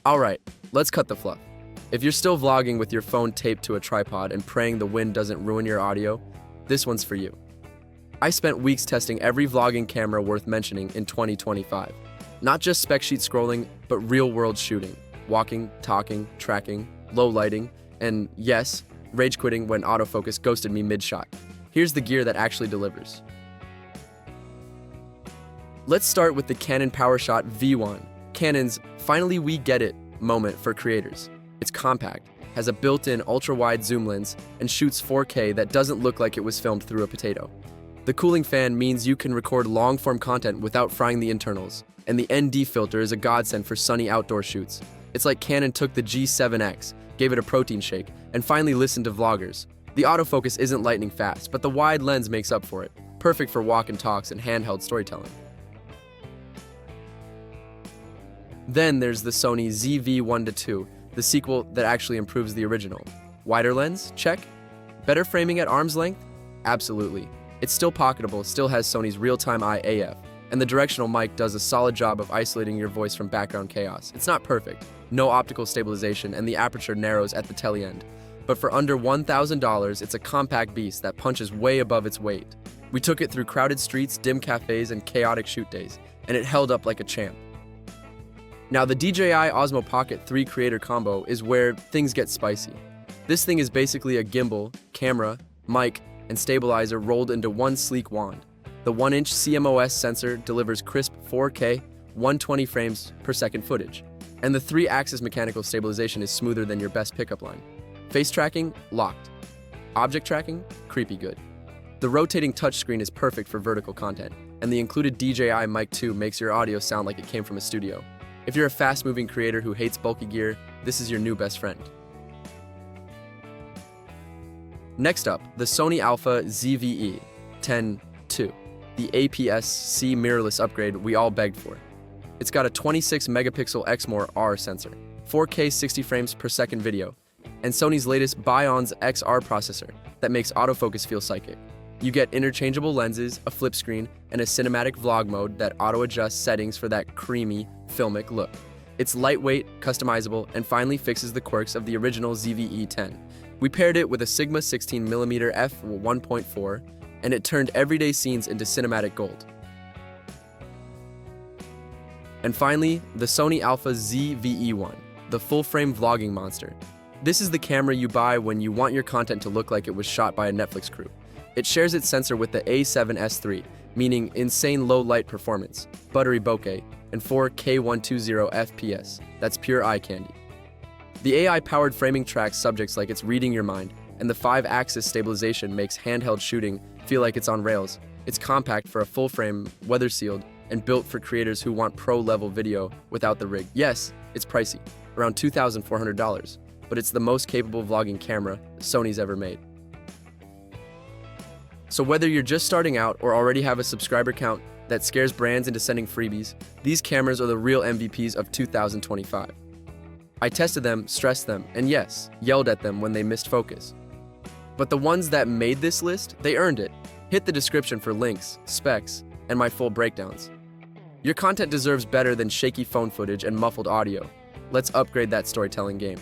Alright, let's cut the fluff. If you're still vlogging with your phone taped to a tripod and praying the wind doesn't ruin your audio, this one's for you. I spent weeks testing every vlogging camera worth mentioning in 2025. Not just spec sheet scrolling, but real-world shooting. Walking, talking, tracking, low lighting, and yes, rage quitting when autofocus ghosted me mid-shot. Here's the gear that actually delivers. Let's start with the Canon PowerShot V1, Canon's "finally we get it" moment for creators. It's compact, has a built-in ultra-wide zoom lens, and shoots 4K that doesn't look like it was filmed through a potato. The cooling fan means you can record long-form content without frying the internals, and the ND filter is a godsend for sunny outdoor shoots. It's like Canon took the G7X, gave it a protein shake, and finally listened to vloggers. The autofocus isn't lightning fast, but the wide lens makes up for it. Perfect for walk and talks and handheld storytelling. Then there's the Sony ZV-1 II, the sequel that actually improves the original. Wider lens? Check. Better framing at arm's length? Absolutely. It's still pocketable, still has Sony's real-time eye AF, and the directional mic does a solid job of isolating your voice from background chaos. It's not perfect, no optical stabilization, and the aperture narrows at the telly end. But for under $1,000, it's a compact beast that punches way above its weight. We took it through crowded streets, dim cafes, and chaotic shoot days, and it held up like a champ. Now, the DJI Osmo Pocket 3 creator combo is where things get spicy. This thing is basically a gimbal, camera, mic, and stabilizer rolled into one sleek wand. The 1-inch CMOS sensor delivers crisp 4K, 120 frames per second footage, and the 3-axis mechanical stabilization is smoother than your best pickup line. Face tracking? Locked. Object tracking? Creepy good. The rotating touchscreen is perfect for vertical content, and the included DJI Mic 2 makes your audio sound like it came from a studio. If you're a fast-moving creator who hates bulky gear, this is your new best friend. Next up, the Sony Alpha ZV-E1 II, the APS-C mirrorless upgrade we all begged for. It's got a 26-megapixel Exmor-R sensor, 4K 60 frames per second video, and Sony's latest Bionz XR processor that makes autofocus feel psychic. You get interchangeable lenses, a flip screen, and a cinematic vlog mode that auto-adjusts settings for that creamy, filmic look. It's lightweight, customizable, and finally fixes the quirks of the original ZV-E1. We paired it with a Sigma 16mm f1.4, and it turned everyday scenes into cinematic gold. And finally, the Sony Alpha ZV-E1, the full-frame vlogging monster. This is the camera you buy when you want your content to look like it was shot by a Netflix crew. It shares its sensor with the A7S III, meaning insane low light performance, buttery bokeh, and 4K 120 FPS. That's pure eye candy. The AI-powered framing tracks subjects like it's reading your mind, and the 5-axis stabilization makes handheld shooting feel like it's on rails. It's compact for a full-frame, weather-sealed, and built for creators who want pro-level video without the rig. Yes, it's pricey, around $2,400, but it's the most capable vlogging camera Sony's ever made. So whether you're just starting out or already have a subscriber count that scares brands into sending freebies, these cameras are the real MVPs of 2025. I tested them, stressed them, and yes, yelled at them when they missed focus. But the ones that made this list, they earned it. Hit the description for links, specs, and my full breakdowns. Your content deserves better than shaky phone footage and muffled audio. Let's upgrade that storytelling game.